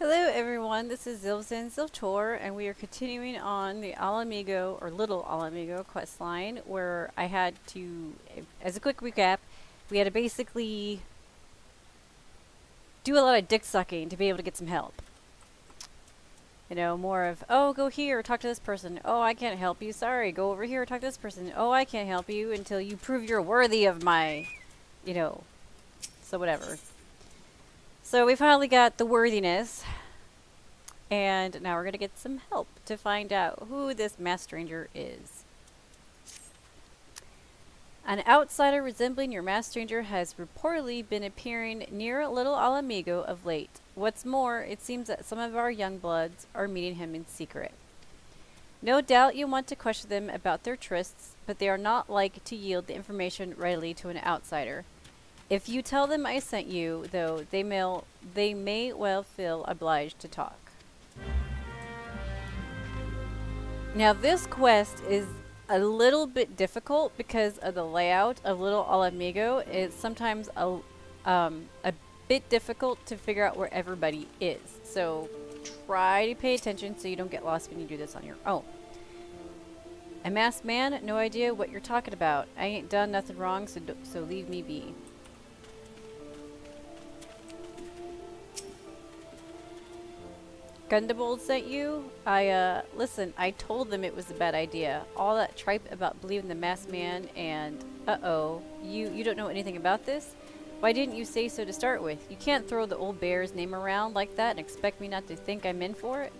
Hello everyone, this is Zilzin Ziltor, and we are continuing on the Alamigo, or Little Alamigo quest line, where I had to, as a quick recap, we had to basically do a lot of dick sucking to be able to get some help. You know, more of, oh, go here, talk to this person. Oh, I can't help you, sorry. Go over here, talk to this person. Oh, I can't help you until you prove you're worthy of my, you know, so whatever. So we finally got the worthiness. And now we're going to get some help to find out who this masked stranger is. An outsider resembling your masked stranger has reportedly been appearing near Little Alamigo of late. What's more, it seems that some of our young bloods are meeting him in secret. No doubt you want to question them about their trysts, but they are not like to yield the information readily to an outsider. If you tell them I sent you, though, they may well feel obliged to talk. Now this quest is a little bit difficult because of the layout of Little Alamigo. It's sometimes a bit difficult to figure out where everybody is. So try to pay attention so you don't get lost when you do this on your own. A masked man? No idea what you're talking about. I ain't done nothing wrong, so leave me be. Gundable sent you? Listen, I told them it was a bad idea. All that tripe about believing the masked man and, you don't know anything about this? Why didn't you say so to start with? You can't throw the old bear's name around like that and expect me not to think I'm in for it.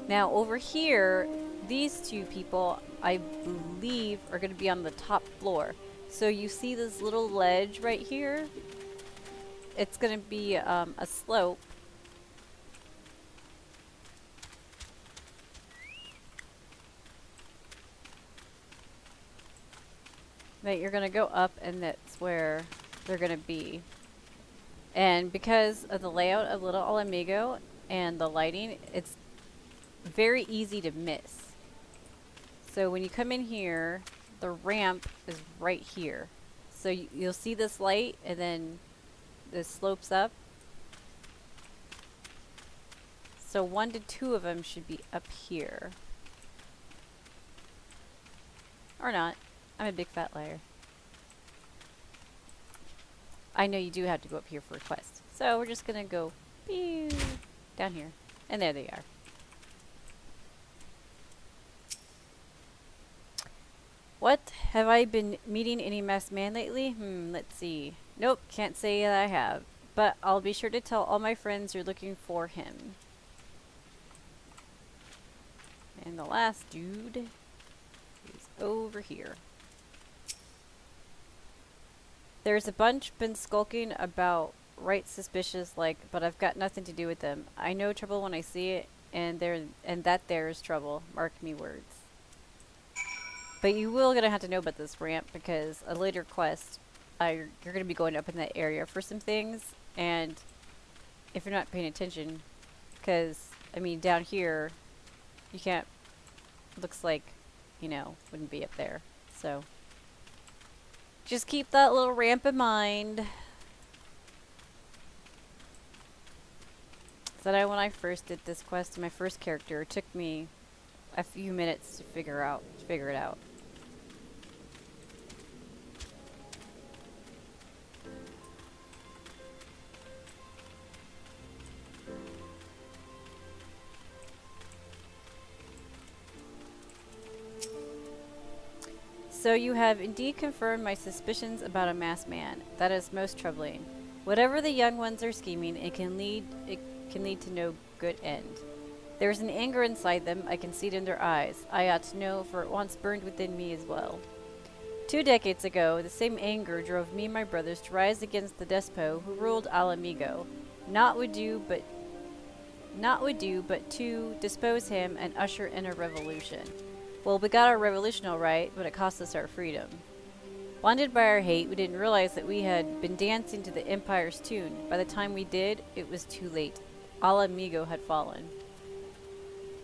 Now, over here, these two people, I believe, are going to be on the top floor. So you see this little ledge right here? It's going to be a slope. That you're going to go up, and that's where they're going to be. And because of the layout of Little Alamigo and the lighting, it's very easy to miss. So when you come in here, the ramp is right here. So you'll see this light, and then this slopes up. So 1 to 2 of them should be up here. Or not. I'm a big fat liar. I know you do have to go up here for a quest. So we're just gonna go pew, down here. And there they are. What? Have I been meeting any masked man lately? Let's see. Nope, can't say that I have. But I'll be sure to tell all my friends you're looking for him. And the last dude is over here. There's a bunch been skulking about, right suspicious like, but I've got nothing to do with them. I know trouble when I see it, and that there is trouble. Mark me words. But you will gonna have to know about this ramp because a later quest, you're gonna be going up in that area for some things, and if you're not paying attention, because I mean down here, you can't. Looks like, wouldn't be up there. So just keep that little ramp in mind. So that when I first did this quest, my first character, it took me a few minutes to figure it out. So you have indeed confirmed my suspicions about a masked man. That is most troubling. Whatever the young ones are scheming, it can lead to no good end. There is an anger inside them. I can see it in their eyes. I ought to know, for it once burned within me as well. 2 decades ago, the same anger drove me and my brothers to rise against the despot who ruled Alamigo. Not would do, but to dispose him and usher in a revolution. Well, we got our revolution all right, but it cost us our freedom. Blinded by our hate, we didn't realize that we had been dancing to the Empire's tune. By the time we did, it was too late. Alamigo had fallen.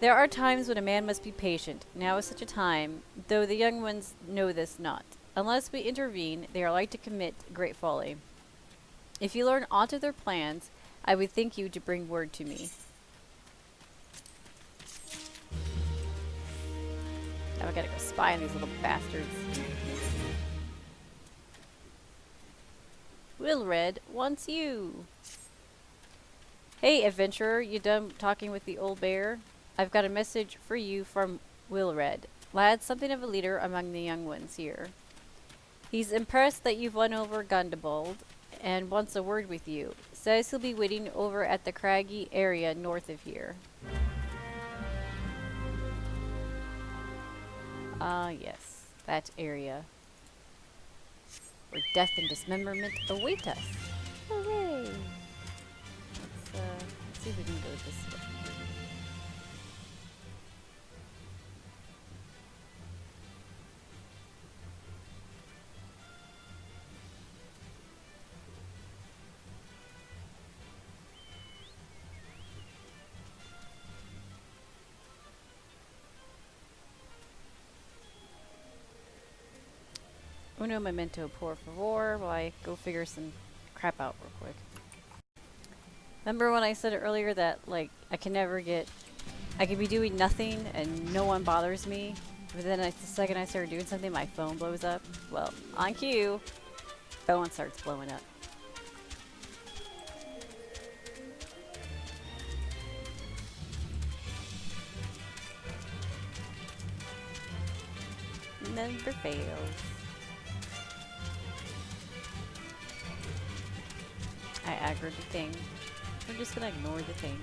There are times when a man must be patient. Now is such a time, though the young ones know this not. Unless we intervene, they are like to commit great folly. If you learn aught of their plans, I would thank you to bring word to me. Now I gotta go spy on these little bastards. Wilred wants you. Hey, adventurer, you done talking with the old bear? I've got a message for you from Wilred. Lad's something of a leader among the young ones here. He's impressed that you've won over Gundabald and wants a word with you. Says he'll be waiting over at the craggy area north of here. Ah, yes, that area. Where death and dismemberment await us. Hooray! Let's see if we can go this way. Uno momento por favor while I go figure some crap out real quick. Remember when I said earlier that, like, I can be doing nothing and no one bothers me, but then the second I start doing something, my phone blows up? Well, on cue, phone starts blowing up. Never fails. I aggroed the thing. We're just gonna ignore the thing.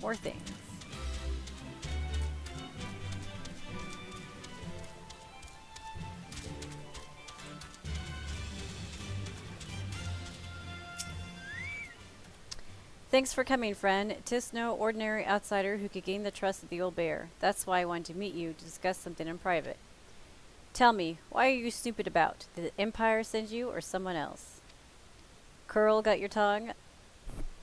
More things. Thanks for coming, friend. 'Tis no ordinary outsider who could gain the trust of the old bear. That's why I wanted to meet you to discuss something in private. Tell me, why are you snooping about? Did the Empire send you or someone else? Curl got your tongue?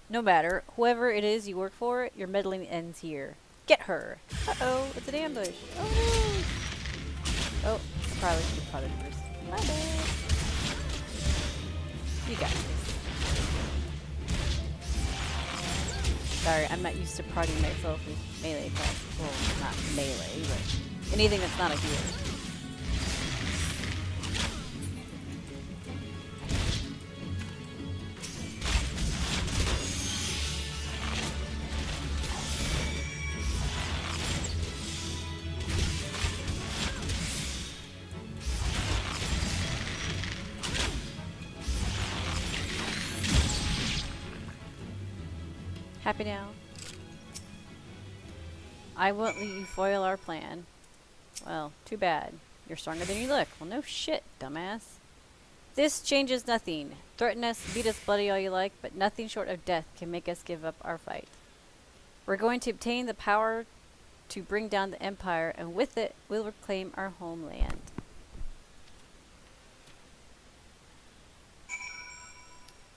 No matter. Whoever it is you work for, your meddling ends here. Get her! Uh-oh, it's an ambush. Oh, no. Oh, I probably should have prodded first. My bad. You got this. Sorry, I'm not used to prodding myself with melee attacks. Well, not melee, but anything that's not a heal. Happy now? I won't let you foil our plan. Well, too bad. You're stronger than you look. Well, no shit, dumbass. This changes nothing. Threaten us, beat us bloody all you like, but nothing short of death can make us give up our fight. We're going to obtain the power to bring down the Empire, and with it, we'll reclaim our homeland.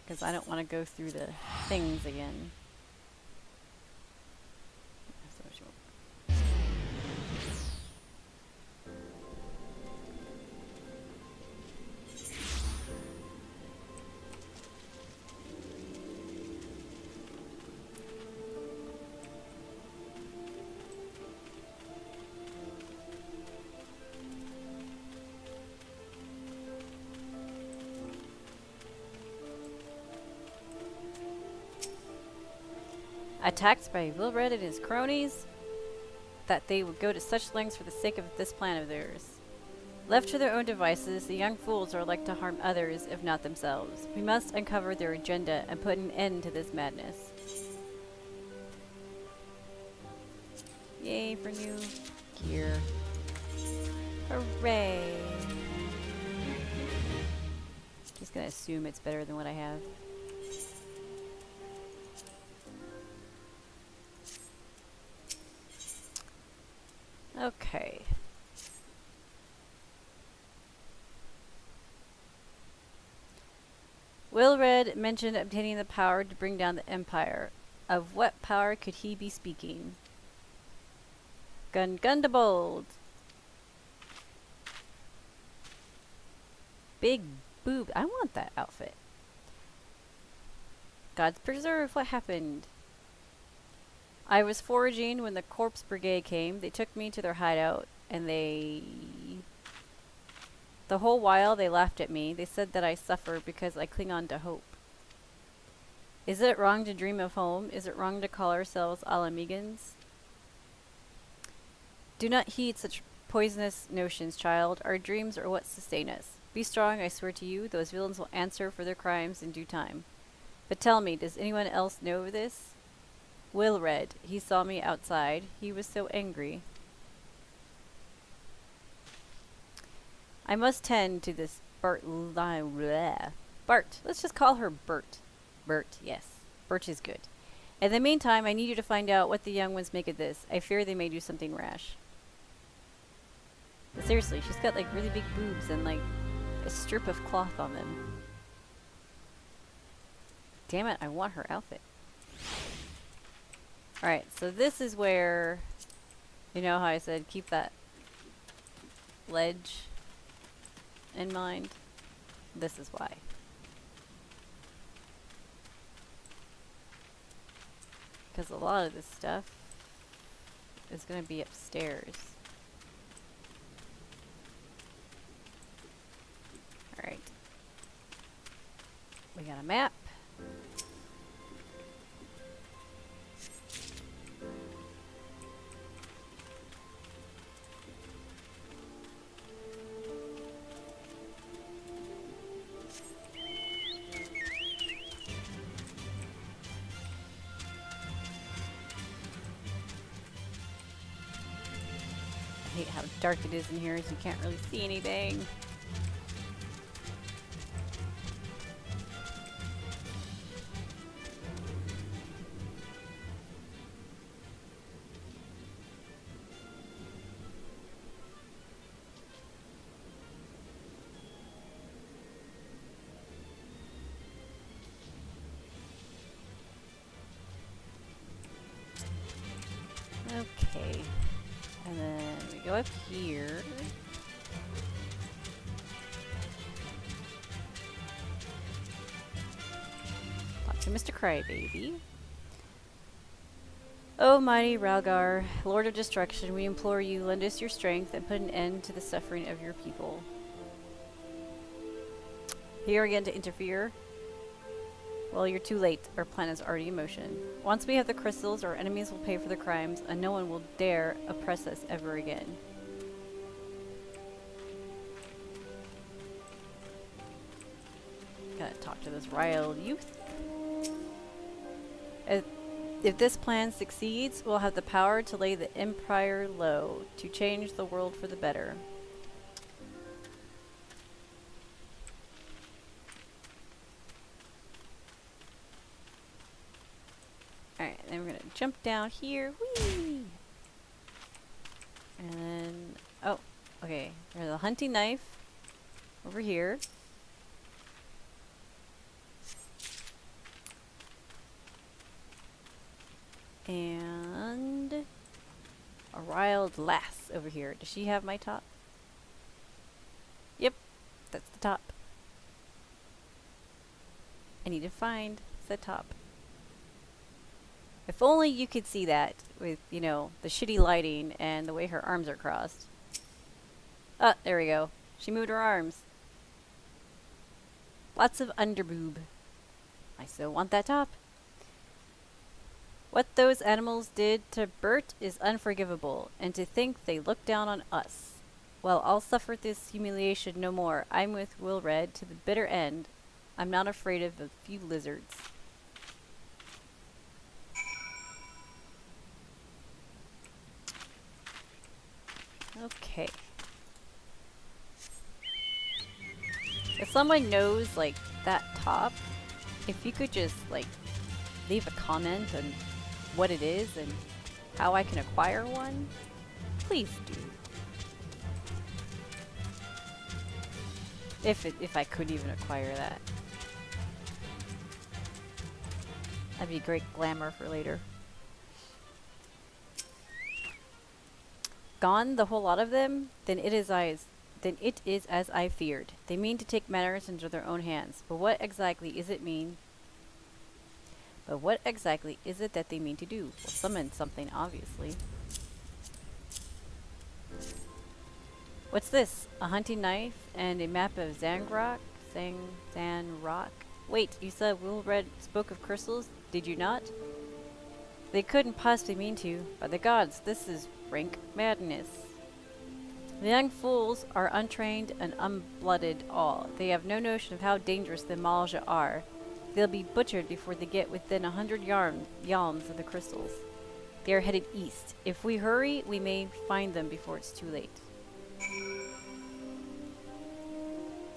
Because I don't want to go through the things again. Attacked by Wilred and his cronies, that they would go to such lengths for the sake of this plan of theirs. Left to their own devices, the young fools are like to harm others, if not themselves. We must uncover their agenda and put an end to this madness. Yay for new gear. Hooray! Just gonna assume it's better than what I have. Okay. Wilred mentioned obtaining the power to bring down the Empire. Of what power could he be speaking? Gundabald. Big boob. I want that outfit. God's preserve. What happened? I was foraging when the corpse brigade came. They took me to their hideout, and the whole while they laughed at me. They said that I suffer because I cling on to hope. Is it wrong to dream of home? Is it wrong to call ourselves Alamegans? Do not heed such poisonous notions, child. Our dreams are what sustain us. Be strong, I swear to you. Those villains will answer for their crimes in due time. But tell me, does anyone else know this? Will read. He saw me outside. He was so angry. I must tend to this Bart. Bart. Let's just call her Bert. Bert, yes. Bert is good. In the meantime, I need you to find out what the young ones make of this. I fear they may do something rash. But seriously, she's got like really big boobs and like a strip of cloth on them. Damn it, I want her outfit. Alright, so this is where, you know how I said keep that ledge in mind? This is why. Because a lot of this stuff is going to be upstairs. Alright. We got a map. I hate how dark it is in here, so you can't really see anything. Okay. And then we go up here. Talk to Mr. Crybaby. O mighty Ralgar, Lord of Destruction, we implore you, lend us your strength and put an end to the suffering of your people. Here again to interfere. Well, you're too late. Our plan is already in motion. Once we have the crystals, our enemies will pay for their crimes, and no one will dare oppress us ever again. Gotta talk to this riled youth. If this plan succeeds, we'll have the power to lay the Empire low, to change the world for the better. Alright, then we're gonna jump down here. Whee! And then, oh, okay. There's a hunting knife over here. And a riled lass over here. Does she have my top? Yep, that's the top. I need to find the top. If only you could see that with, you know, the shitty lighting and the way her arms are crossed. Ah, there we go. She moved her arms. Lots of underboob. I still want that top. What those animals did to Bert is unforgivable, and to think they look down on us. Well, I'll suffer this humiliation no more. I'm with Wilred to the bitter end. I'm not afraid of a few lizards. Okay. If someone knows, like, that top, if you could just, like, leave a comment on what it is and how I can acquire one, please do. If I could even acquire that. That'd be great glamour for later. Gone, the whole lot of them? Then it is I Then it is as I feared. They mean to take matters into their own hands. But what exactly is it that they mean to do? Well, summon something, obviously. What's this? A hunting knife and a map of Zanrock? Zanrock? Wait, you said Will Red spoke of crystals, did you not? They couldn't possibly mean to. By the gods, this is rank madness. The young fools are untrained and unblooded all. They have no notion of how dangerous the Malja are. They'll be butchered before they get within 100 yalms of the crystals. They are headed east. If we hurry, we may find them before it's too late.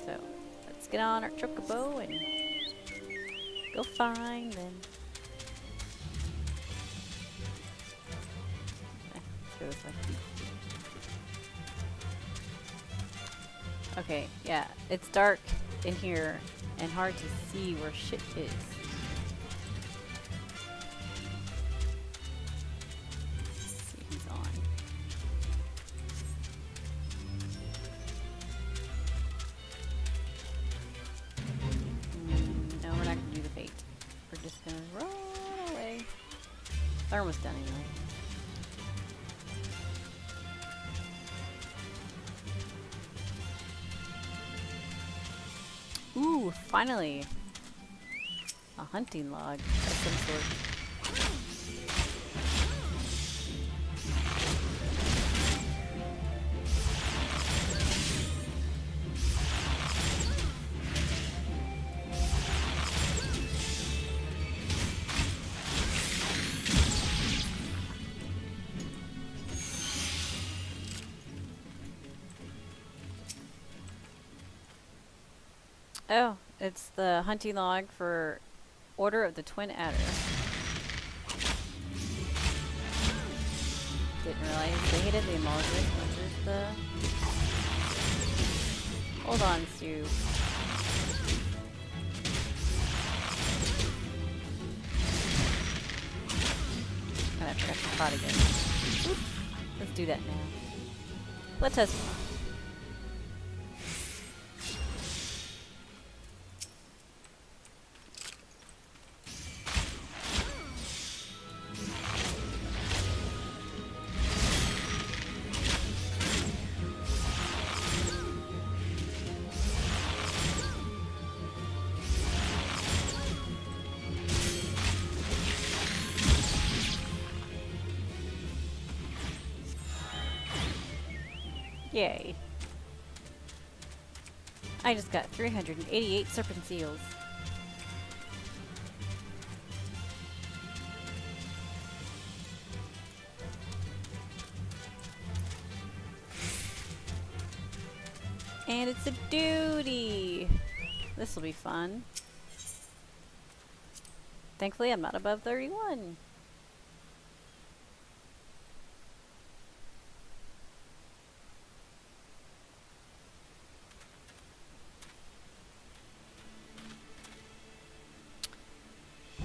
So, let's get on our chocobo and go find them. Let's go this way. Okay, yeah, it's dark in here and hard to see where shit is. Let's see who's on. No, we're not gonna do the bait. We're just gonna run away. They're almost done anyway. Ooh, finally! A hunting log of some sort. Oh, it's the hunting log for Order of the Twin Adder. Didn't realize they hated the emulgers as much as the... Hold on, Sue. And I forgot the pot again. Oops. Let's do that now. Let's test. Yay. I just got 388 serpent seals. And it's a duty! This will be fun. Thankfully, I'm not above 31.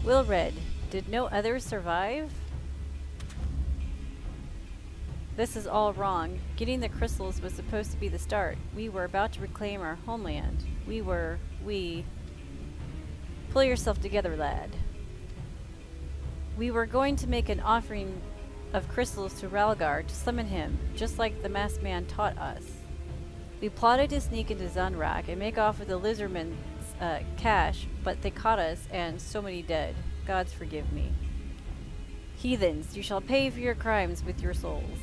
Will Red, did no others survive? This is all wrong. Getting the crystals was supposed to be the start. We were about to reclaim our homeland. Pull yourself together, lad. We were going to make an offering of crystals to Ralgar to summon him, just like the masked man taught us. We plotted to sneak into Zunrak and make off with the lizardmen's cash, but they caught us, and so many dead. Gods forgive me. Heathens, you shall pay for your crimes with your souls.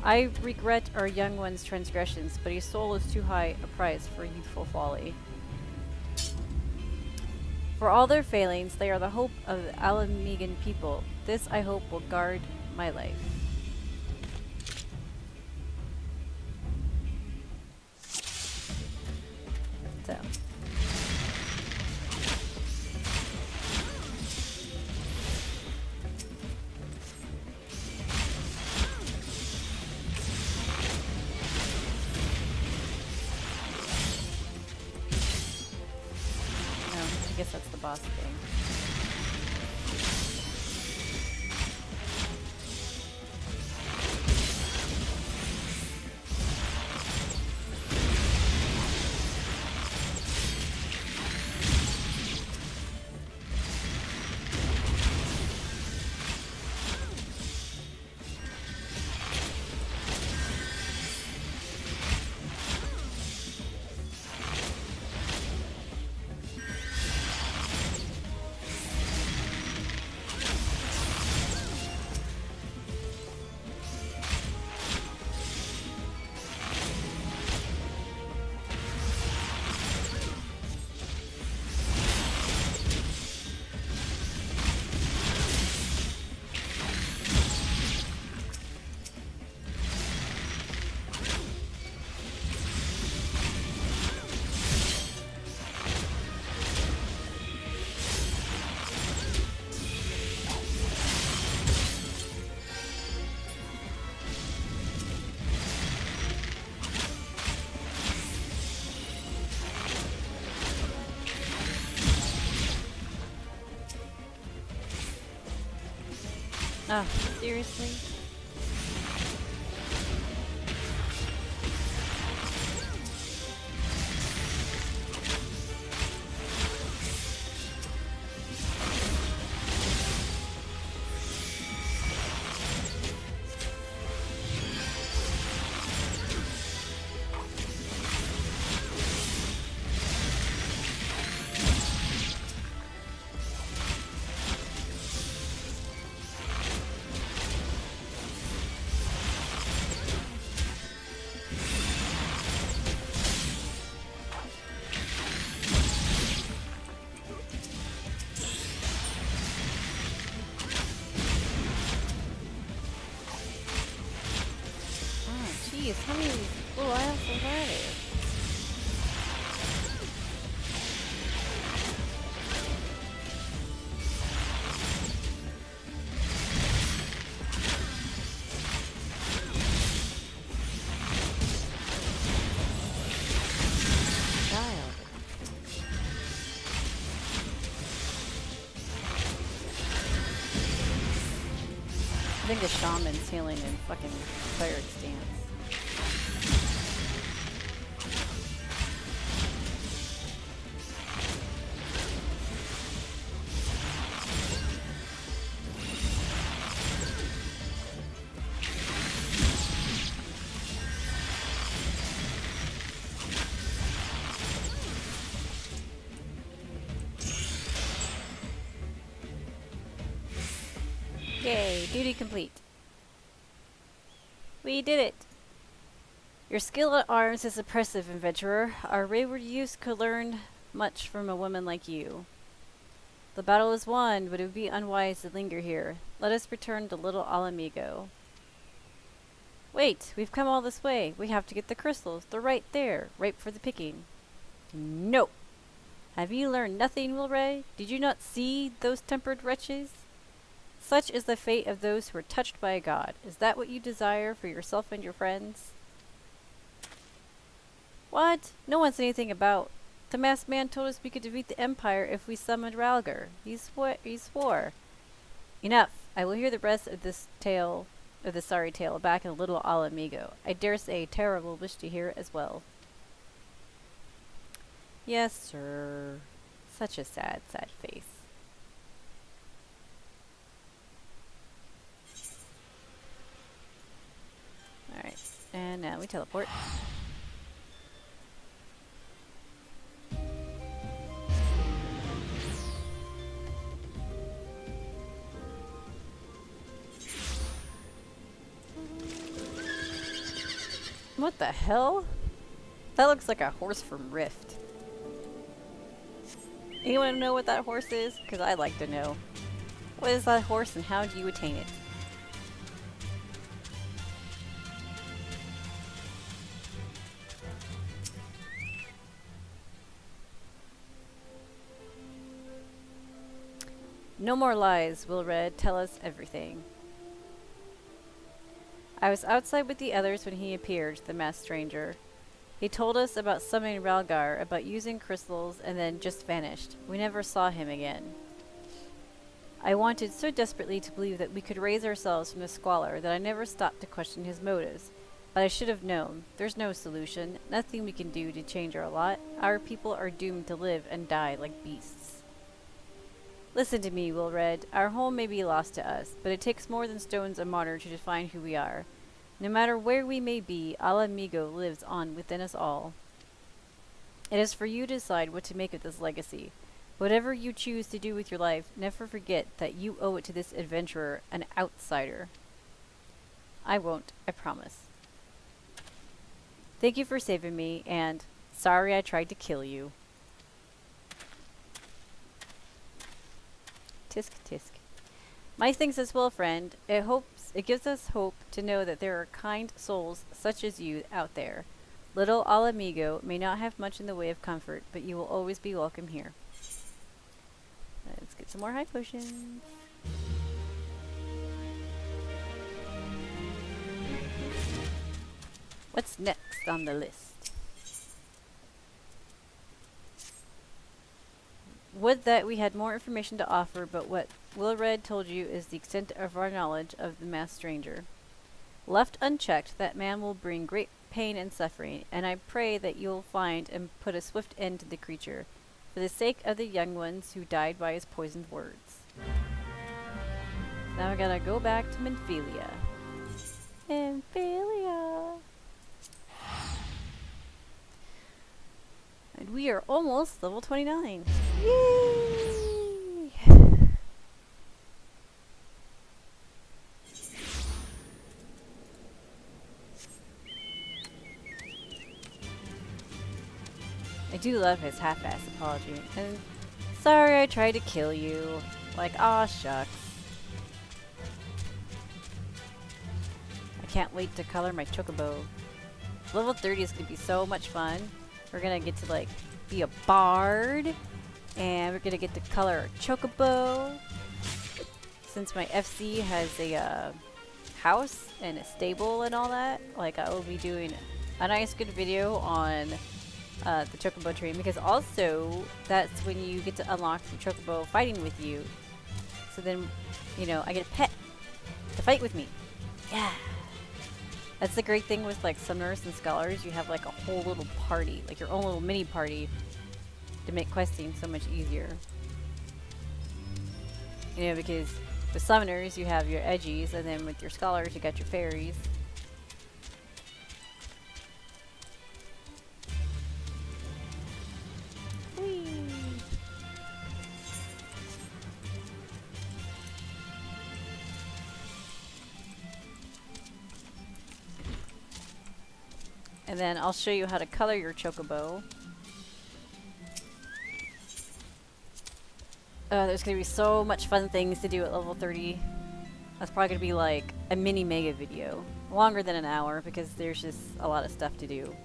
I regret our young one's transgressions, but his soul is too high a price for youthful folly. For all their failings, they are the hope of the Alamegan people. This, I hope, will guard my life. So. I guess that's the boss thing. Oh, seriously? Oh, jeez, how many little assholes are there? Child. I think the shaman's healing in fucking cleric stance. Yay, duty complete. We did it! Your skill at arms is impressive, adventurer. Our wayward youth could learn much from a woman like you. The battle is won, but it would be unwise to linger here. Let us return to Little Alamigo. Wait, we've come all this way. We have to get the crystals. They're right there, ripe for the picking. No! Have you learned nothing, Wilray? Did you not see those tempered wretches? Such is the fate of those who are touched by a god. Is that what you desire for yourself and your friends? What? No one said anything about... The masked man told us we could defeat the Empire if we summoned Ralgar. He swore. Enough. I will hear the rest of this tale, of the sorry tale, back in Little Alamigo. I dare say Tara will wish to hear it as well. Yes, sir. Such a sad, sad face. Alright, and now we teleport. What the hell? That looks like a horse from Rift. Anyone know what that horse is? Because I'd like to know. What is that horse and how do you attain it? No more lies, Wilred. Tell us everything. I was outside with the others when he appeared, the masked stranger. He told us about summoning Ralgar, about using crystals, and then just vanished. We never saw him again. I wanted so desperately to believe that we could raise ourselves from the squalor that I never stopped to question his motives. But I should have known. There's no solution, nothing we can do to change our lot. Our people are doomed to live and die like beasts. Listen to me, Wilred. Our home may be lost to us, but it takes more than stones and mortar to define who we are. No matter where we may be, Alamigo lives on within us all. It is for you to decide what to make of this legacy. Whatever you choose to do with your life, never forget that you owe it to this adventurer, an outsider. I won't, I promise. Thank you for saving me, and sorry I tried to kill you. Tisk tisk. My thanks as well, friend. It gives us hope to know that there are kind souls such as you out there. Little Alamigo may not have much in the way of comfort, but you will always be welcome here. Let's get some more high potions. What's next on the list? Would that we had more information to offer, but what Will Red told you is the extent of our knowledge of the masked stranger. Left unchecked, that man will bring great pain and suffering, and I pray that you'll find and put a swift end to the creature, for the sake of the young ones who died by his poisoned words. Now I gotta go back to Minfilia. Minfilia! And we are almost level 29. Yay! I do love his half-ass apology. And sorry I tried to kill you. Like, aw shucks. I can't wait to color my chocobo. Level 30 is gonna be so much fun. We're gonna get to like be a bard, and we're gonna get to color our chocobo. Since my FC has a house and a stable and all that, like I will be doing a nice good video on the chocobo train, because also that's when you get to unlock the chocobo fighting with you. So then, you know, I get a pet to fight with me. Yeah. That's the great thing with like summoners and scholars. You have like a whole little party, like your own little mini party, to make questing so much easier. You know, because with summoners you have your edgies, and then with your scholars you got your fairies. Whee! And then I'll show you how to color your chocobo. There's gonna be so much fun things to do at level 30. That's probably gonna be like a mini mega video. Longer than an hour, because there's just a lot of stuff to do.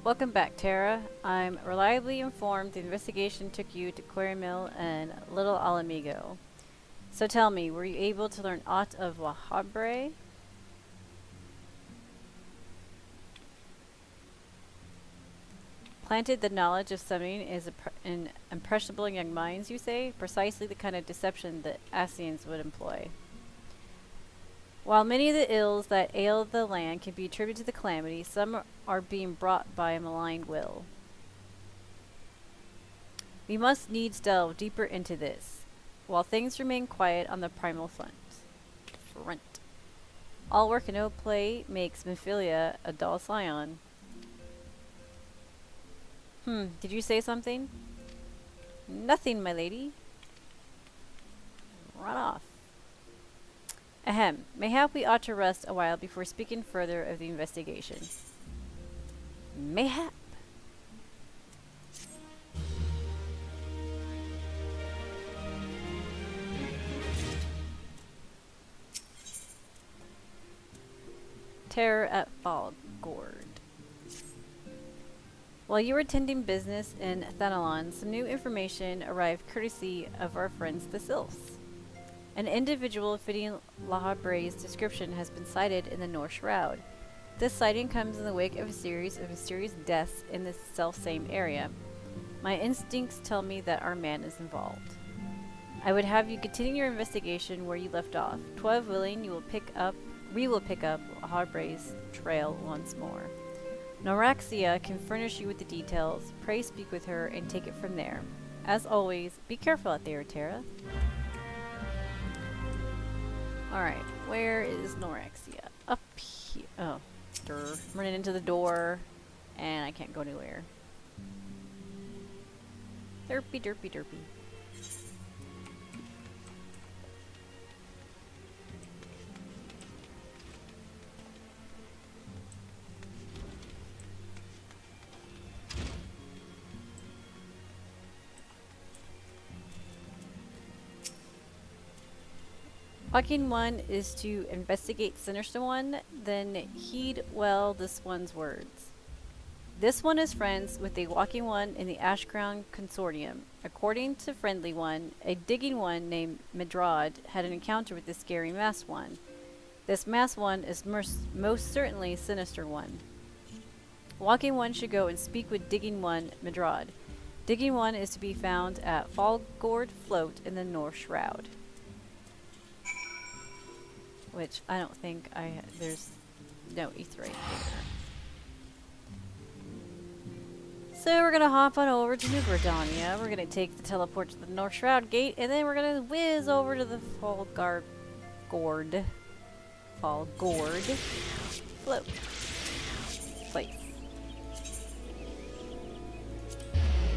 Welcome back, Tara. I'm reliably informed the investigation took you to Quarry Mill and Little Alamigo. So tell me, were you able to learn aught of Wahabre? Planted the knowledge of summoning is in impressionable young minds, you say? Precisely the kind of deception that Ascians would employ. While many of the ills that ail the land can be attributed to the calamity, some are being brought by a malign will. We must needs delve deeper into this, while things remain quiet on the primal front. All work and no play makes Minfilia a dull scion. Did you say something? Nothing, my lady. Run off. Ahem. Mayhap we ought to rest a while before speaking further of the investigation. Mayhap. Terror at Falgord. While you were attending business in Thanalon, some new information arrived courtesy of our friends the Sylphs. An individual fitting Lahabre's description has been sighted in the North Shroud. This sighting comes in the wake of a series of mysterious deaths in the self-same area. My instincts tell me that our man is involved. I would have you continue your investigation where you left off. 12 willing, we will pick up Lahabre's trail once more. Noraxia can furnish you with the details. Pray speak with her and take it from there. As always, be careful out there, Tara. Alright, where is Noraxia? Up here. Oh, I'm running into the door, and I can't go anywhere. Derpy, derpy, derpy. Walking One is to investigate Sinister One, then heed well this one's words. This one is friends with the Walking One in the Ashcrown Consortium. According to Friendly One, a digging one named Midrad had an encounter with the scary Masked One. This Masked One is most certainly Sinister One. Walking One should go and speak with Digging One, Midrad. Digging One is to be found at Fallgourd Float in the North Shroud. Which I don't think there's no ether right there. So we're gonna hop on over to New Gridania. We're gonna take the teleport to the North Shroud Gate, and then we're gonna whiz over to the Fallgourd Float place.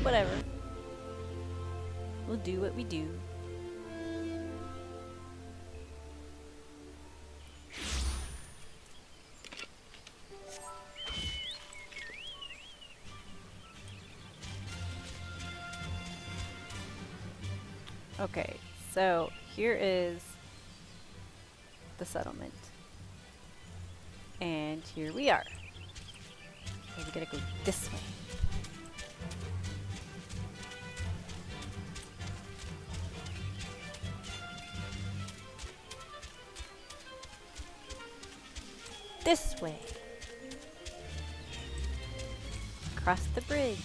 Whatever. We'll do what we do. Okay, so here is the settlement. And here we are. So we gotta go this way. This way. Across the bridge.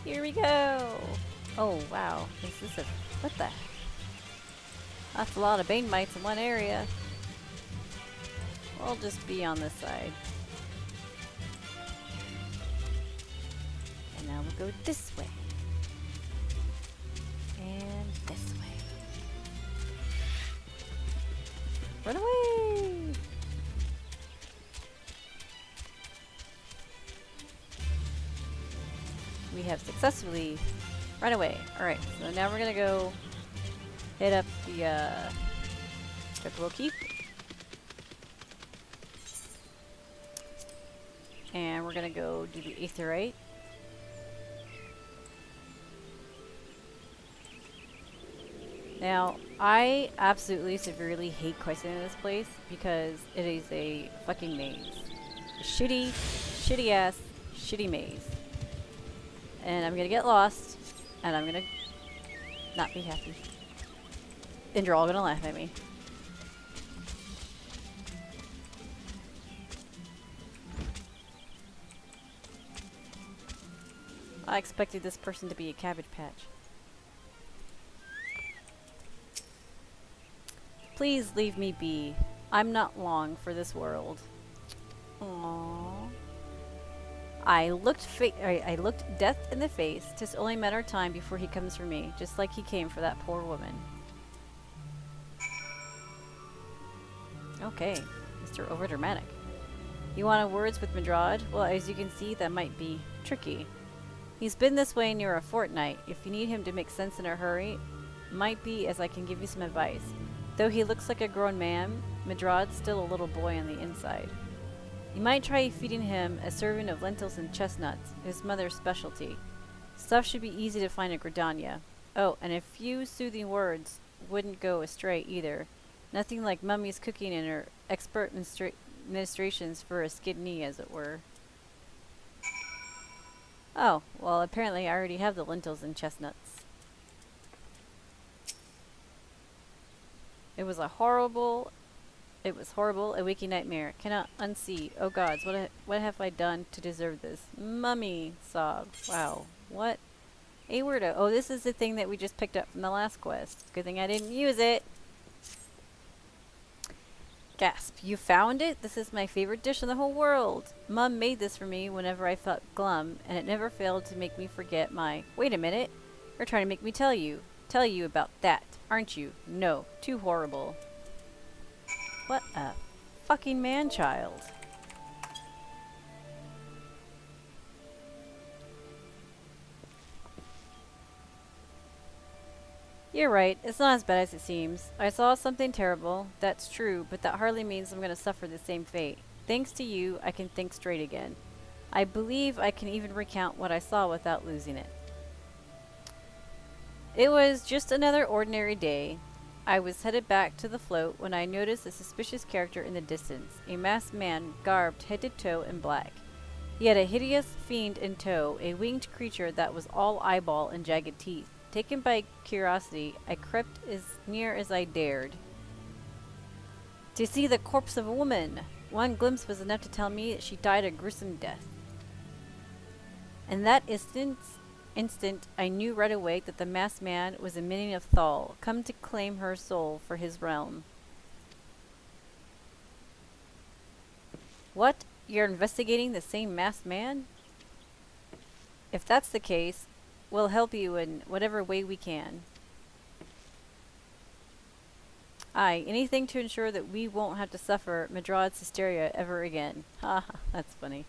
Here we go. Oh wow, this is what the? That's a lot of bane mites in one area. We'll just be on this side. And now we'll go this way. And this way. Run away! We have successfully run away. Alright, so now we're gonna go hit up the Triple Keep. And we're gonna go do the Aetherite. Now, I absolutely severely hate questing in this place because it is a fucking maze. A shitty ass, shitty maze. And I'm gonna get lost, and I'm gonna not be happy. And you're all gonna laugh at me. I expected this person to be a Cabbage Patch. Please leave me be. I'm not long for this world. Aww. I looked death in the face. 'Tis only a matter of time before he comes for me, just like he came for that poor woman. Okay, Mr. Overdramatic. You want words with Midrad? Well, as you can see, that might be tricky. He's been this way near a fortnight. If you need him to make sense in a hurry, might be as I can give you some advice. Though he looks like a grown man, Midrad's still a little boy on the inside. You might try feeding him a serving of lentils and chestnuts, his mother's specialty. Stuff should be easy to find at Gridania. Oh, and a few soothing words wouldn't go astray either. Nothing like Mummy's cooking and her expert ministrations for a skid knee, as it were. Oh, well, apparently I already have the lentils and chestnuts. It was horrible, a waking nightmare. Cannot unsee. Oh gods, what have I done to deserve this? Mummy sobbed. Wow, what a weirdo. Oh, this is the thing that we just picked up from the last quest. Good thing I didn't use it. Gasp, you found it? This is my favorite dish in the whole world. Mum made this for me whenever I felt glum, and it never failed to make me forget my... Wait a minute. You're trying to make me tell you about that, aren't you? No, too horrible. What a fucking man-child. You're right, it's not as bad as it seems. I saw something terrible, that's true, but that hardly means I'm going to suffer the same fate. Thanks to you, I can think straight again. I believe I can even recount what I saw without losing it. It was just another ordinary day. I was headed back to the float when I noticed a suspicious character in the distance, a masked man garbed head to toe in black. He had a hideous fiend in tow, a winged creature that was all eyeball and jagged teeth. Taken by curiosity, I crept as near as I dared to see the corpse of a woman. One glimpse was enough to tell me that she died a gruesome death. In that instant, I knew right away that the masked man was a minion of Thal, come to claim her soul for his realm. What? You're investigating the same masked man? If that's the case, we'll help you in whatever way we can. Aye, anything to ensure that we won't have to suffer Madrad's hysteria ever again. Ha ha, that's funny.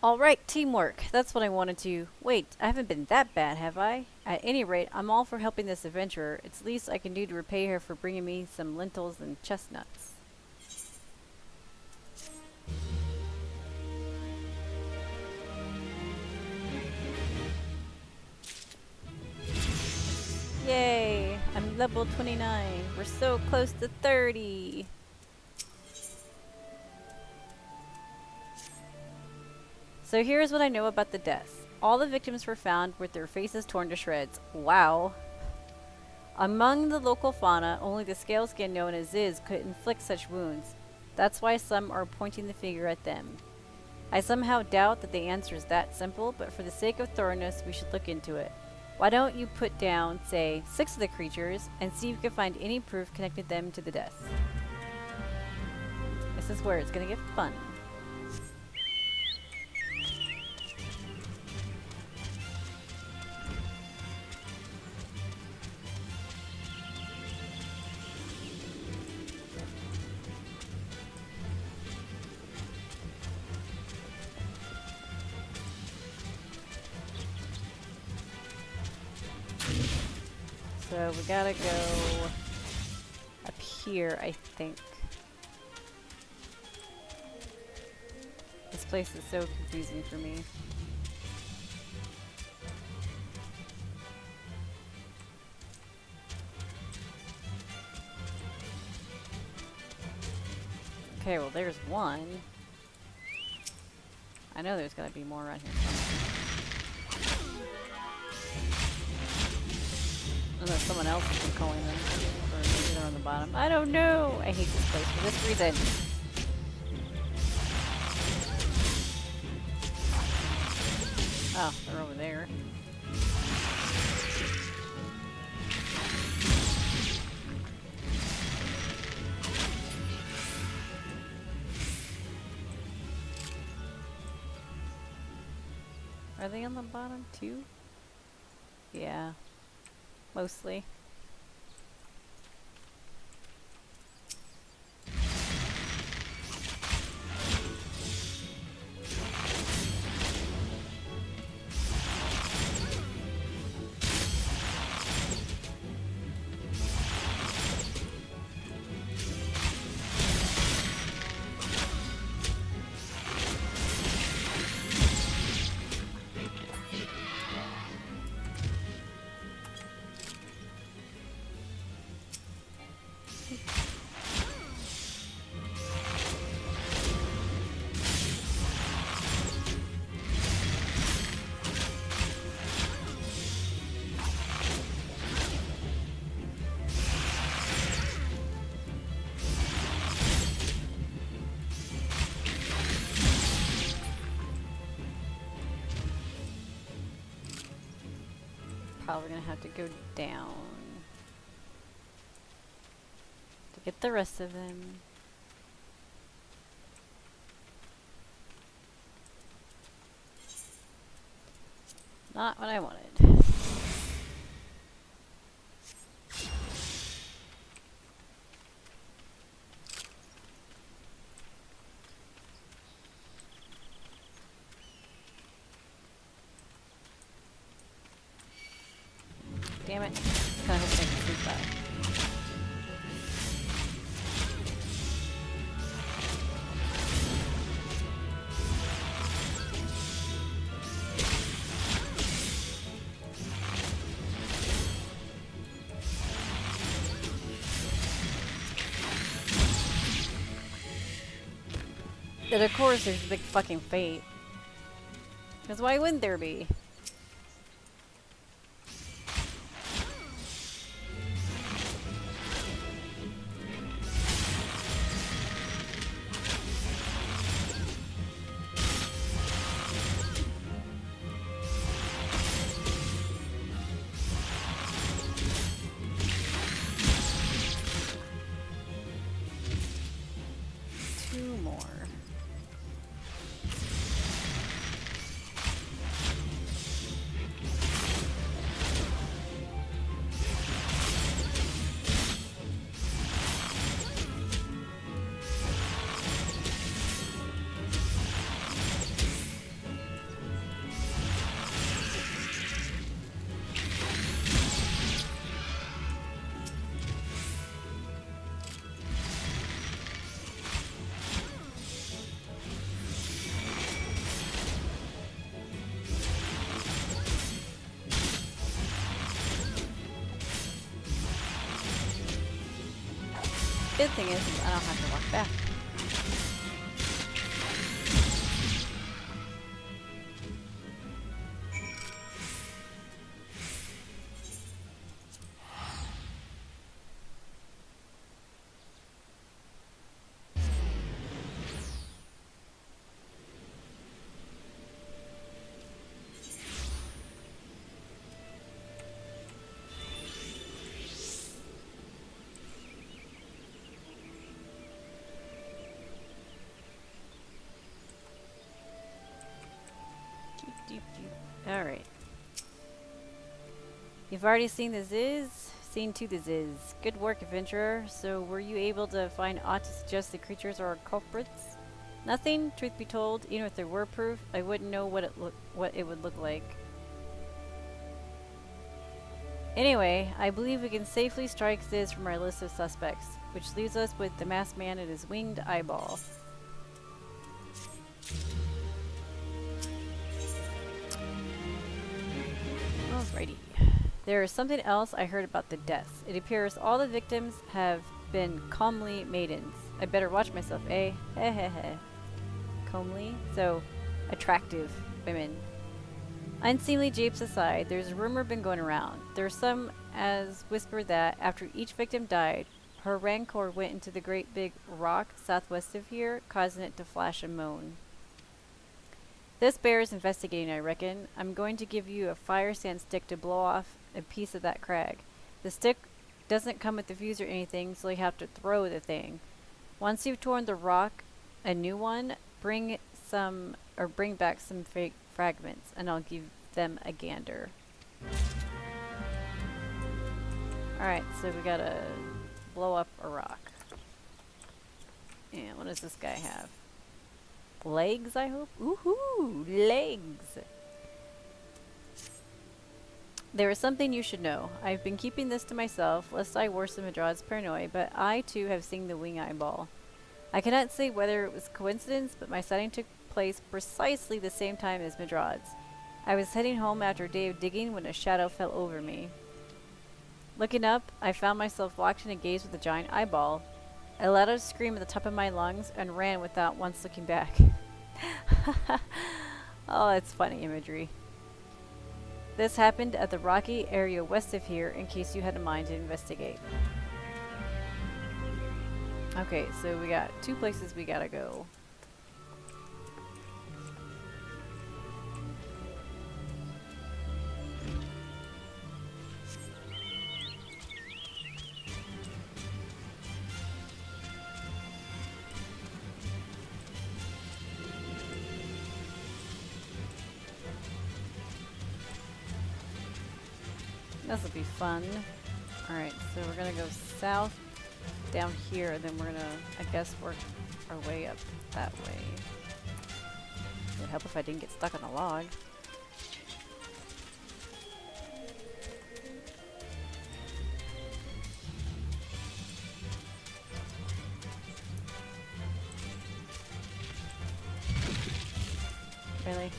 Alright, teamwork. That's what I wanted to. Wait, I haven't been that bad, have I? At any rate, I'm all for helping this adventurer. It's the least I can do to repay her for bringing me some lentils and chestnuts. Yay! I'm level 29. We're so close to 30. So here's what I know about the deaths. All the victims were found with their faces torn to shreds. Wow. Among the local fauna, only the scale skin known as Ziz could inflict such wounds. That's why some are pointing the finger at them. I somehow doubt that the answer is that simple, but for the sake of thoroughness, we should look into it. Why don't you put down, say, 6 of the creatures, and see if you can find any proof connecting them to the deaths. This is where it's gonna get fun. So we gotta go up here, I think. This place is so confusing for me. Okay, well there's one. I know there's gotta be more around here somewhere. Unless someone else has been calling them. Or maybe they're on the bottom. I don't know! I hate this place for this reason. Oh, they're over there. Are they on the bottom too? Yeah. Mostly. Probably gonna have to go down to get the rest of them. Not what I wanted. Damn it. Kind of hoping I can sleep that. But of course there's a big fucking fate. Because why wouldn't there be? Two more. Good thing is I don't have to walk back. Alright. You've already seen the Ziz? Seen to the Ziz. Good work, adventurer. So, were you able to find aught to suggest the creatures are culprits? Nothing, truth be told. Even if there were proof, I wouldn't know what it would look like. Anyway, I believe we can safely strike Ziz from our list of suspects, which leaves us with the masked man and his winged eyeball. Alrighty. There is something else I heard about the deaths. It appears all the victims have been comely maidens. I better watch myself, eh? Hehehe. Comely? So, attractive women. Unseemly japes aside, there's a rumor been going around. There's some as whisper that after each victim died, her rancor went into the great big rock southwest of here, causing it to flash and moan. This bears investigating, I reckon. I'm going to give you a fire sand stick to blow off a piece of that crag. The stick doesn't come with a fuse or anything, so you have to throw the thing. Once you've torn the rock, a new one, bring back some fake fragments, and I'll give them a gander. Alright, so we gotta blow up a rock. And what does this guy have? Legs, I hope? Woohoo! Legs! There is something you should know. I've been keeping this to myself, lest I worsen Madrad's paranoia, but I too have seen the wing eyeball. I cannot say whether it was coincidence, but my sighting took place precisely the same time as Madrad's. I was heading home after a day of digging when a shadow fell over me. Looking up, I found myself locked in a gaze with a giant eyeball. I let out a scream at the top of my lungs and ran without once looking back. Oh, that's funny imagery. This happened at the rocky area west of here, in case you had a mind to investigate. Okay, so we got two places we gotta go. This will be fun. Alright, so we're gonna go south down here, and then we're gonna, I guess, work our way up that way. It would help if I didn't get stuck on a log. Really?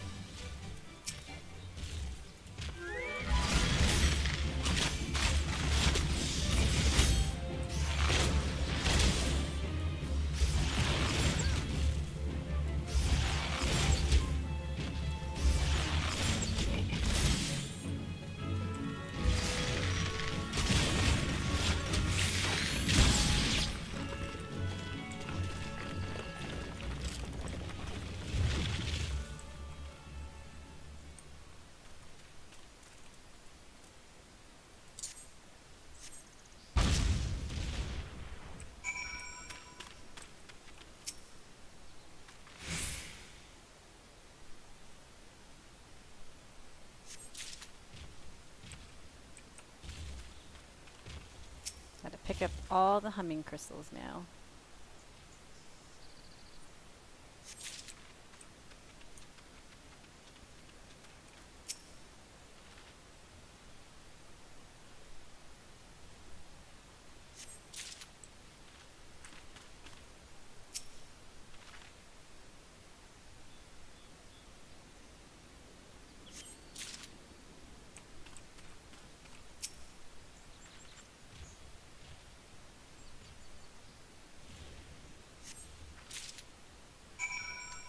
pick up all the humming crystals now.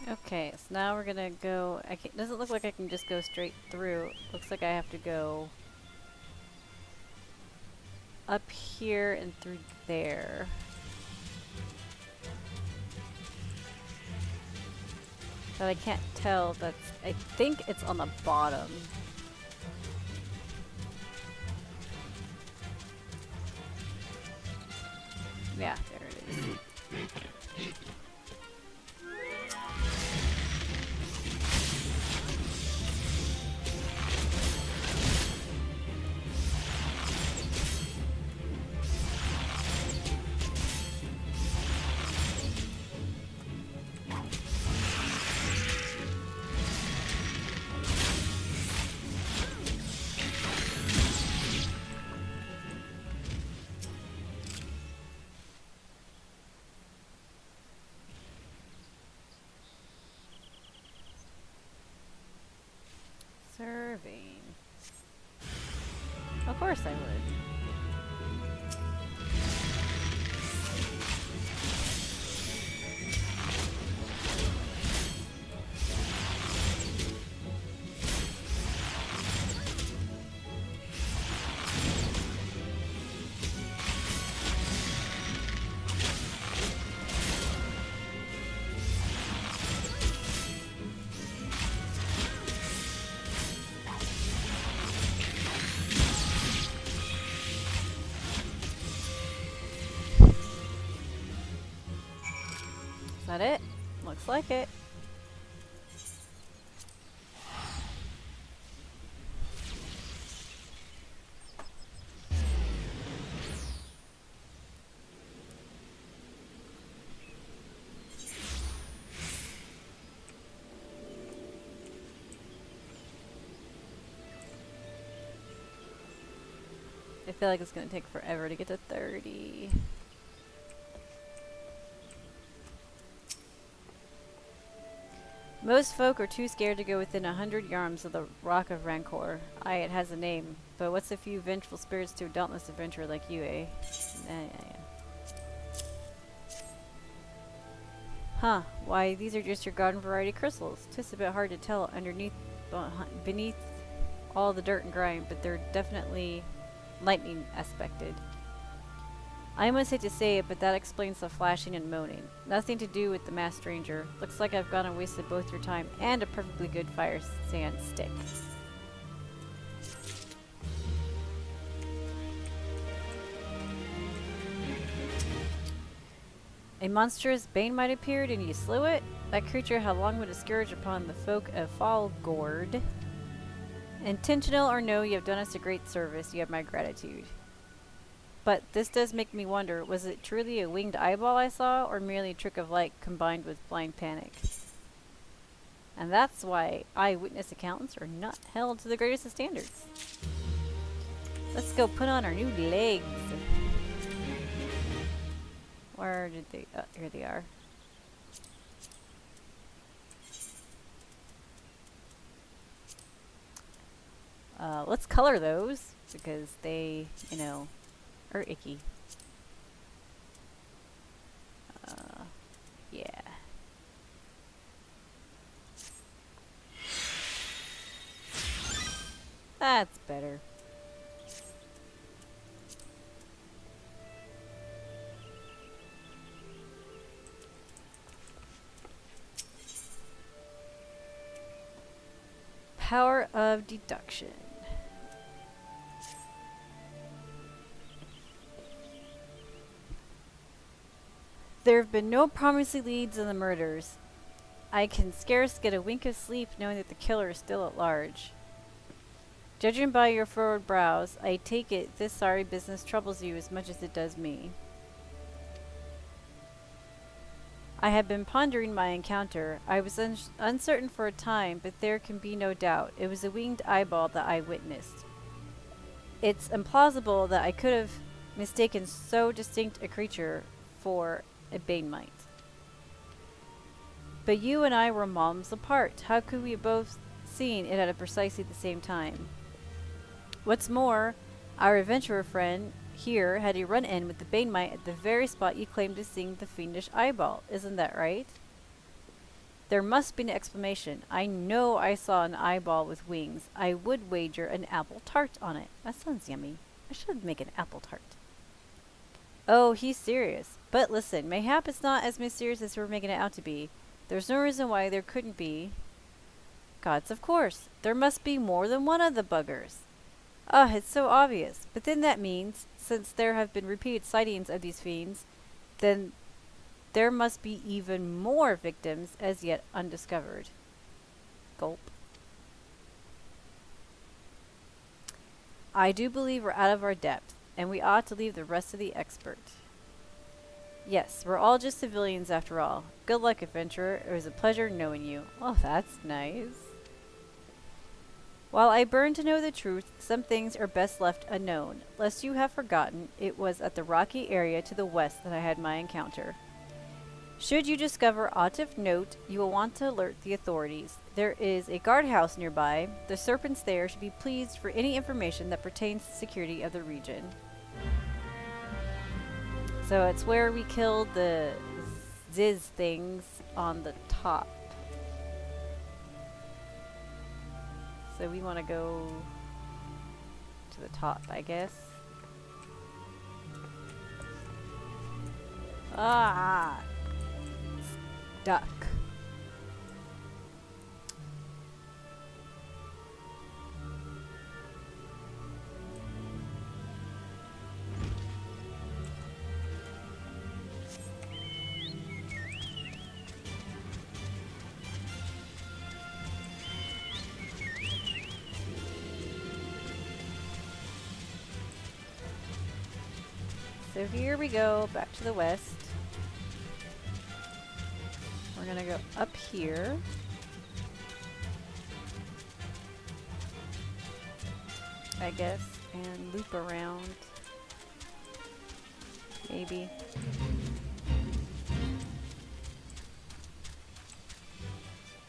Okay, so now we're gonna go. Doesn't look like I can just go straight through. Looks like I have to go up here and through there. But I can't tell. I think it's on the bottom. Yeah, there it is. Serving. Of course I would. Is that it? Looks like it. I feel like it's going to take forever to get to 30. Most folk are too scared to go within 100 yards of the Rock of Rancor. Aye, it has a name, but what's a few vengeful spirits to a dauntless adventurer like you, eh? Yeah. Huh, why, these are just your garden variety crystals. Tis a bit hard to tell beneath all the dirt and grime, but they're definitely lightning aspected. I almost hate to say it, but that explains the flashing and moaning. Nothing to do with the masked stranger. Looks like I've gone and wasted both your time and a perfectly good fire sand stick. A monstrous bane might appeared and you slew it? That creature had long been a scourge upon the folk of Falgord. Intentional or no, you have done us a great service. You have my gratitude. But this does make me wonder, was it truly a winged eyeball I saw, or merely a trick of light combined with blind panic? And that's why eyewitness accounts are not held to the greatest of standards. Let's go put on our new legs. Where did they... Oh, here they are. Let's color those, because they, you know, are icky. Yeah. That's better. Power of deduction. There have been no promising leads in the murders. I can scarce get a wink of sleep knowing that the killer is still at large. Judging by your furrowed brows, I take it this sorry business troubles you as much as it does me. I had been pondering my encounter. I was uncertain for a time, but there can be no doubt. It was a winged eyeball that I witnessed. It's implausible that I could have mistaken so distinct a creature for a Banemite. But you and I were moms apart. How could we have both seen it at precisely the same time? What's more, our adventurer friend here had a run-in with the Banemite at the very spot you claimed to see the fiendish eyeball. Isn't that right? There must be an explanation. I know I saw an eyeball with wings. I would wager an apple tart on it. That sounds yummy. I should make an apple tart. Oh, he's serious. But listen, mayhap it's not as mysterious as we're making it out to be. There's no reason why there couldn't be. Gods, of course. There must be more than one of the buggers. Ah, it's so obvious. But then that means, since there have been repeated sightings of these fiends, then there must be even more victims as yet undiscovered. Gulp. I do believe we're out of our depth, and we ought to leave the rest to the expert. Yes, we're all just civilians after all. Good luck, adventurer. It was a pleasure knowing you. Oh, that's nice. While I burn to know the truth, some things are best left unknown. Lest you have forgotten, it was at the rocky area to the west that I had my encounter. Should you discover aught of note, you will want to alert the authorities. There is a guardhouse nearby. The serpents there should be pleased for any information that pertains to the security of the region. So it's where we killed the Ziz things on the top. So we want to go to the top, I guess. Ah! Stuck. So here we go, back to the west. We're gonna go up here. I guess, and loop around. Maybe.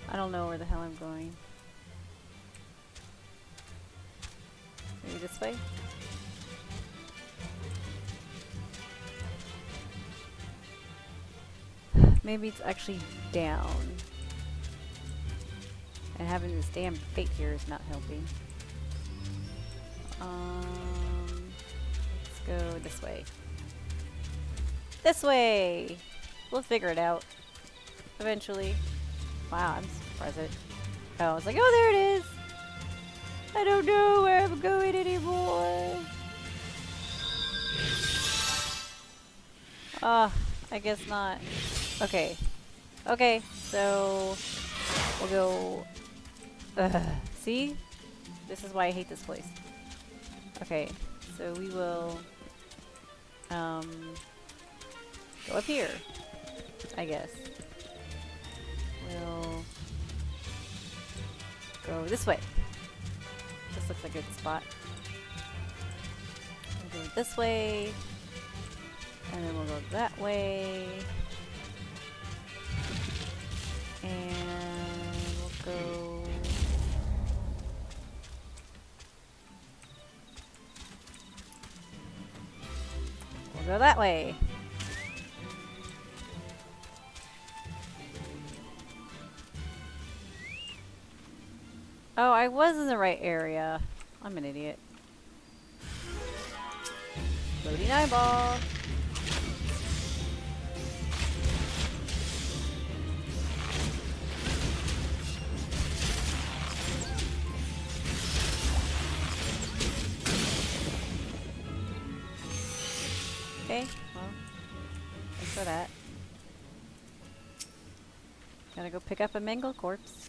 I don't know where the hell I'm going. Maybe this way? Maybe it's actually down. And having this damn fate here is not helping. Let's go this way. This way! We'll figure it out. Eventually. Wow, I'm surprised it. Oh, I was like, oh, there it is! I don't know where I'm going anymore. I guess not. Okay. Okay, so we'll go. See? This is why I hate this place. Okay, so we will go up here, I guess. We'll go this way. This looks like a good spot. We'll go this way, and then we'll go that way. And we'll go that way. Oh, I was in the right area. I'm an idiot. Loading eyeball. Okay, well, thanks for that. Gotta go pick up a mangled corpse.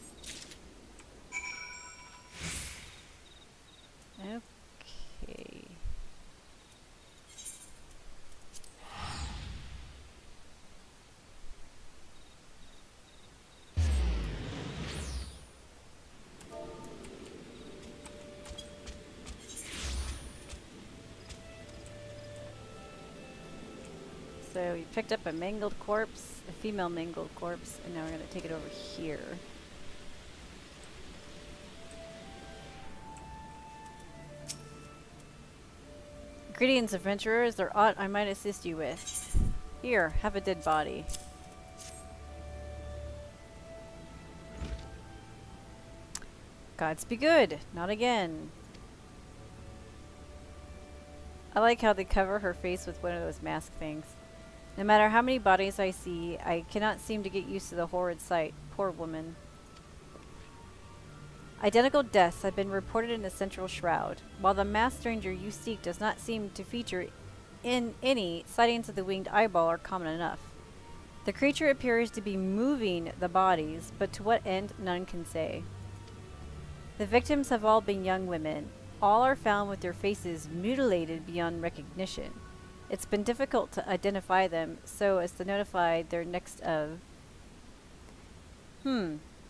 So we picked up a mangled corpse, a female mangled corpse, and now we're going to take it over here. Greetings, adventurers. There aught I might assist you with. Here, have a dead body. Gods be good. Not again. I like how they cover her face with one of those mask things. No matter how many bodies I see, I cannot seem to get used to the horrid sight. Poor woman. Identical deaths have been reported in the central shroud. While the masked stranger you seek does not seem to feature in any, sightings of the winged eyeball are common enough. The creature appears to be moving the bodies, but to what end, none can say. The victims have all been young women. All are found with their faces mutilated beyond recognition. It's been difficult to identify them so as to notify their next of.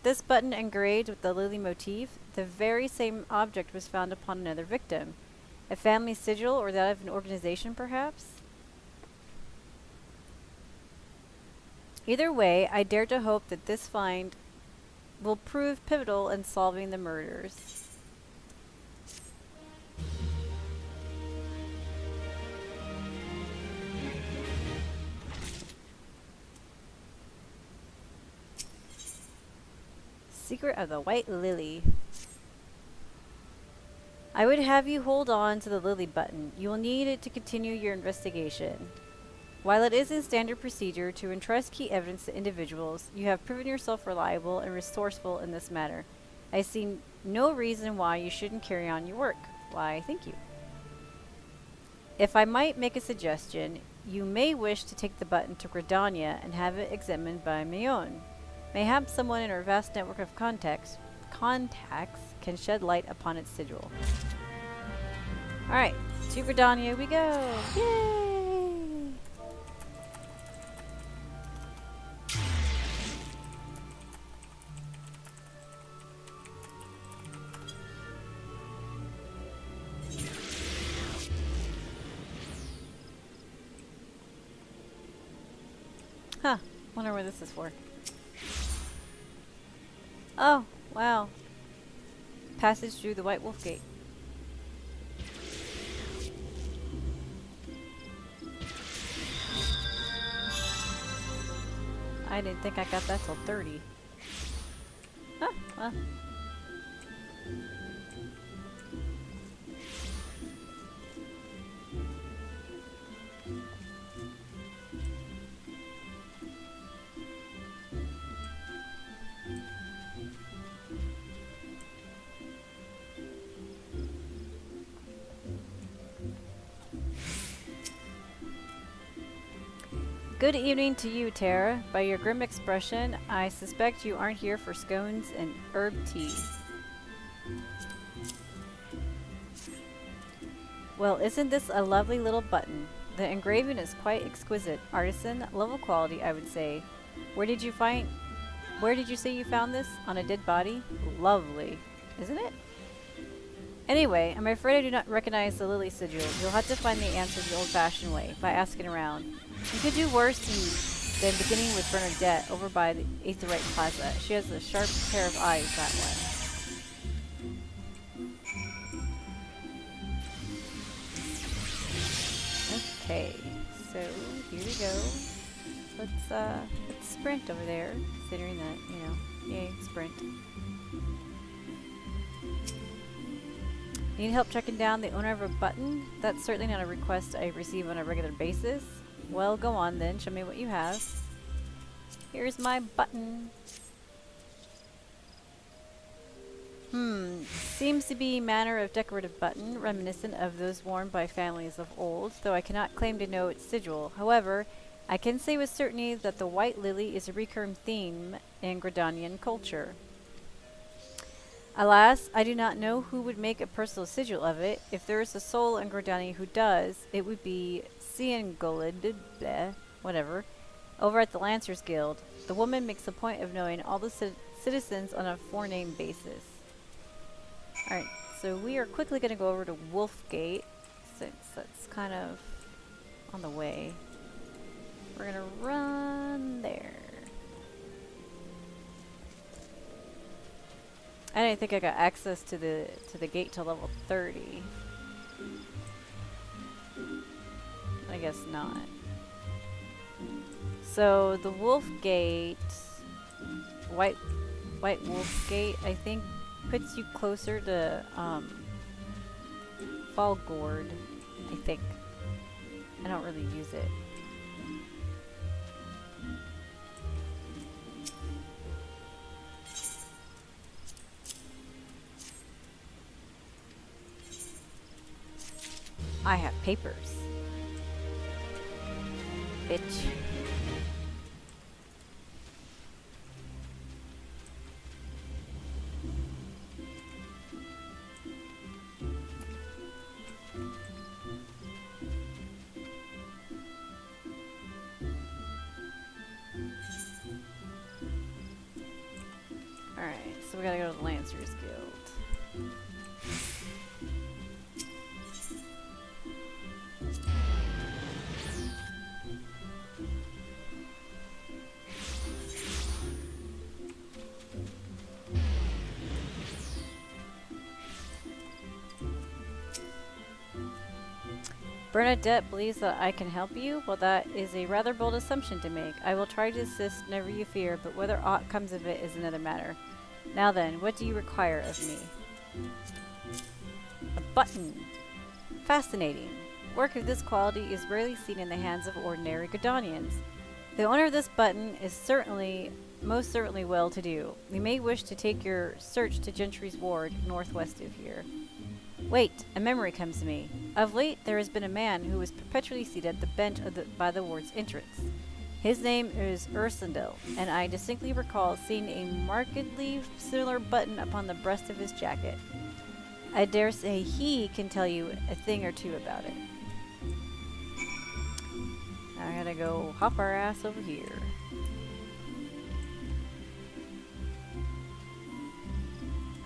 This button engraved with the lily motif, the very same object was found upon another victim. A family sigil or that of an organization, perhaps? Either way, I dare to hope that this find will prove pivotal in solving the murders. Secret of the White Lily. I would have you hold on to the lily button. You will need it to continue your investigation. While it is in standard procedure to entrust key evidence to individuals, you have proven yourself reliable and resourceful in this matter. I see no reason why you shouldn't carry on your work. Why, thank you. If I might make a suggestion, you may wish to take the button to Gridania and have it examined by Mhigo. Mayhaps someone in our vast network of contacts can shed light upon its sigil. Alright, to Gridania we go! Yay! Huh, wonder where this is for. Oh, wow. Passage through the White Wolf Gate. I didn't think I got that till 30. Huh, well. Good evening to you, Tara. By your grim expression, I suspect you aren't here for scones and herb tea. Well, isn't this a lovely little button? The engraving is quite exquisite. Artisan, level quality, I would say. Where did you say you found this? On a dead body? Lovely. Isn't it? Anyway, I'm afraid I do not recognize the lily sigil. You'll have to find the answer the old-fashioned way, by asking around. You could do worse than beginning with Bernadette over by the Aetherite Plaza. She has a sharp pair of eyes, that one. Okay, so here we go. Let's sprint over there, considering that, you know, yay, sprint. Need help tracking down the owner of a button? That's certainly not a request I receive on a regular basis. Well, go on then. Show me what you have. Here's my button. Seems to be manner of decorative button, reminiscent of those worn by families of old, though I cannot claim to know its sigil. However, I can say with certainty that the white lily is a recurring theme in Gridanian culture. Alas, I do not know who would make a personal sigil of it. If there is a soul in Gridania who does, it would be Ciangolid, whatever, over at the Lancers Guild. The woman makes a point of knowing all the citizens on a forename basis. Alright, so we are quickly going to go over to Wolfgate, since that's kind of on the way. We're gonna run there. I didn't think I got access to the gate till level 30. I guess not. So the wolf gate, white wolf gate, I think puts you closer to Falgord. I think. I don't really use it. I have papers. Bitch. Alright, so we gotta go to the Lancers Guild. Bernadette believes that I can help you? Well, that is a rather bold assumption to make. I will try to assist, never you fear, but whether aught comes of it is another matter. Now then, what do you require of me? A button. Fascinating. Work of this quality is rarely seen in the hands of ordinary Gordonians. The owner of this button is most certainly well-to-do. You may wish to take your search to Gentry's Ward, northwest of here. Wait, a memory comes to me. Of late, there has been a man who was perpetually seated at the bench by the ward's entrance. His name is Ursendel, and I distinctly recall seeing a markedly similar button upon the breast of his jacket. I dare say he can tell you a thing or two about it. Now I gotta go hop our ass over here.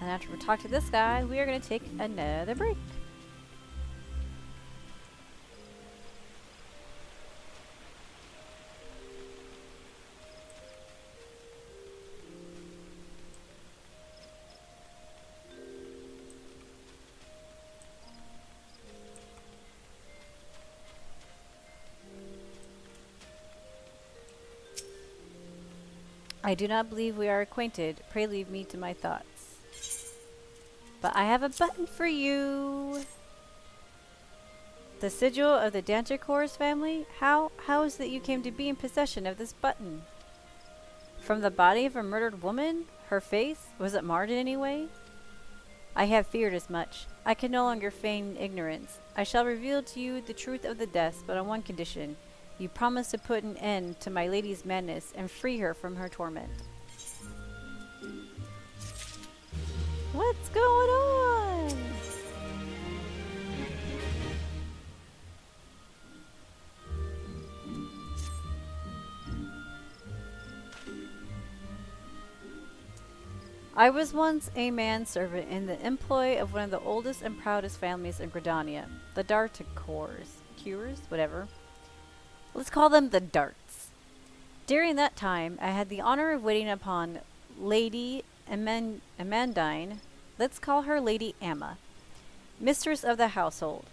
And after we talk to this guy, we are going to take another break. I do not believe we are acquainted. Pray leave me to my thoughts. But I have a button for you. The sigil of the Danticore's family? How is that you came to be in possession of this button? From the body of a murdered woman? Her face? Was it marred in any way? I have feared as much. I can no longer feign ignorance. I shall reveal to you the truth of the deaths, but on one condition. You promise to put an end to my lady's madness and free her from her torment. What's going on? I was once a manservant in the employ of one of the oldest and proudest families in Gridania, the Darticores. Cures? Whatever. Let's call them the Darts. During that time, I had the honor of waiting upon Lady Amandine. Let's call her Lady Amma, mistress of the household.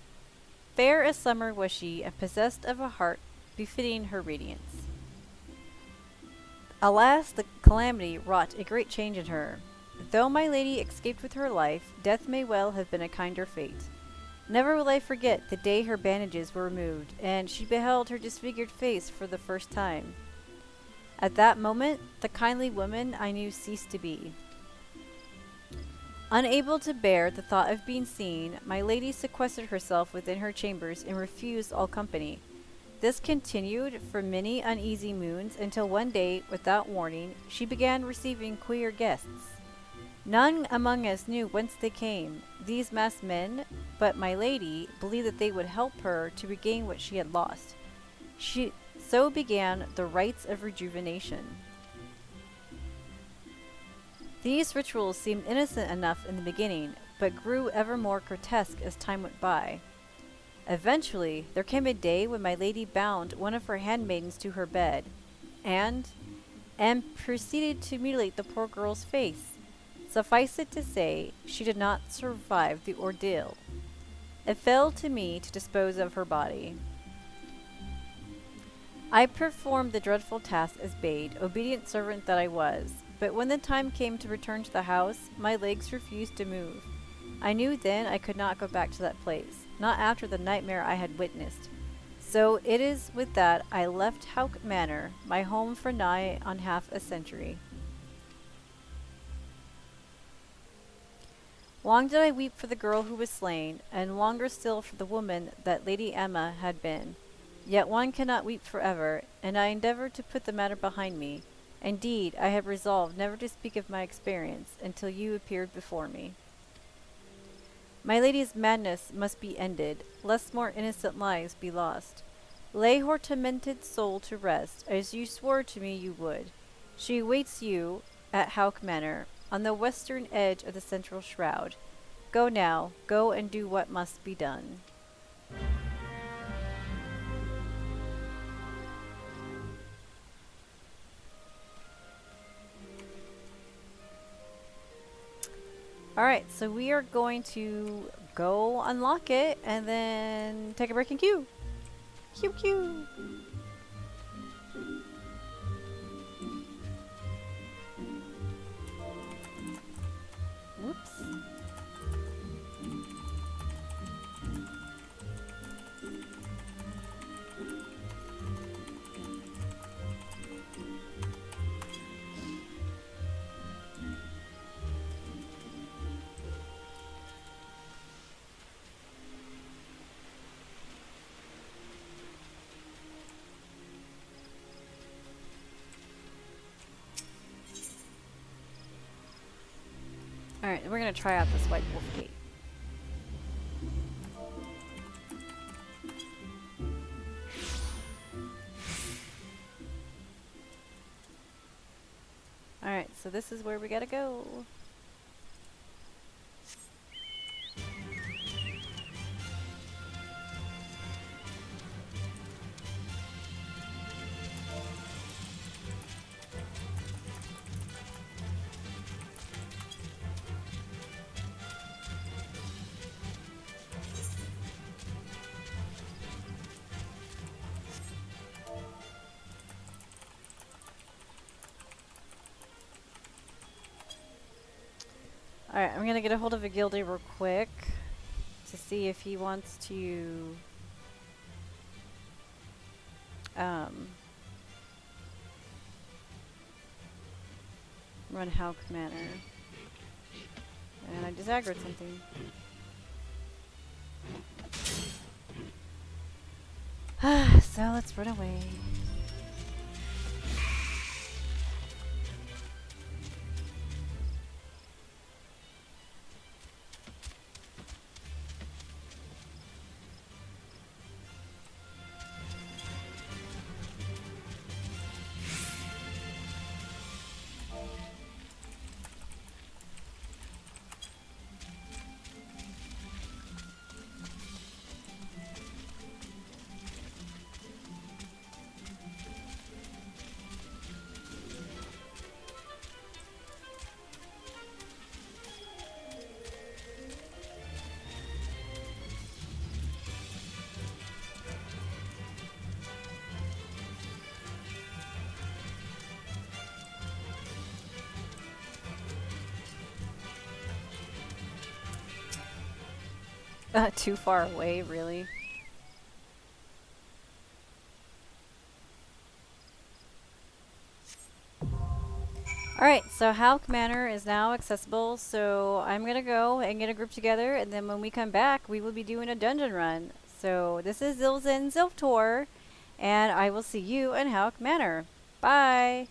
Fair as summer was she, and possessed of a heart befitting her radiance. Alas, the calamity wrought a great change in her. Though my lady escaped with her life, death may well have been a kinder fate. Never will I forget the day her bandages were removed, and she beheld her disfigured face for the first time. At that moment, the kindly woman I knew ceased to be. Unable to bear the thought of being seen, my lady sequestered herself within her chambers and refused all company. This continued for many uneasy moons until one day, without warning, she began receiving queer guests. None among us knew whence they came, these masked men, but my lady believed that they would help her to regain what she had lost. So began the rites of rejuvenation. These rituals seemed innocent enough in the beginning, but grew ever more grotesque as time went by. Eventually, there came a day when my lady bound one of her handmaidens to her bed, and proceeded to mutilate the poor girl's face. Suffice it to say, she did not survive the ordeal. It fell to me to dispose of her body. I performed the dreadful task as bade, obedient servant that I was. But when the time came to return to the house, my legs refused to move. I knew then I could not go back to that place, not after the nightmare I had witnessed. So it is with that I left Houck Manor, my home for nigh on half a century. Long did I weep for the girl who was slain, and longer still for the woman that Lady Emma had been. Yet one cannot weep forever, and I endeavored to put the matter behind me. Indeed, I have resolved never to speak of my experience until you appeared before me. My lady's madness must be ended, lest more innocent lives be lost. Lay her tormented soul to rest, as you swore to me you would. She awaits you at Houck Manor, on the western edge of the central shroud. Go now, go and do what must be done. Alright, so we are going to go unlock it and then take a break and queue. Queue. Whoops. Alright, we're gonna try out this White Wolf Gate. Alright, so this is where we gotta go. Alright, I'm gonna get a hold of a guildie real quick to see if he wants to run Houck Manor. And I just aggroed something. So let's run away. Too far away, really? Alright, so Houck Manor is now accessible, so I'm gonna go and get a group together, and then when we come back, we will be doing a dungeon run. So this is Zilzen Zilftor, and I will see you in Houck Manor. Bye!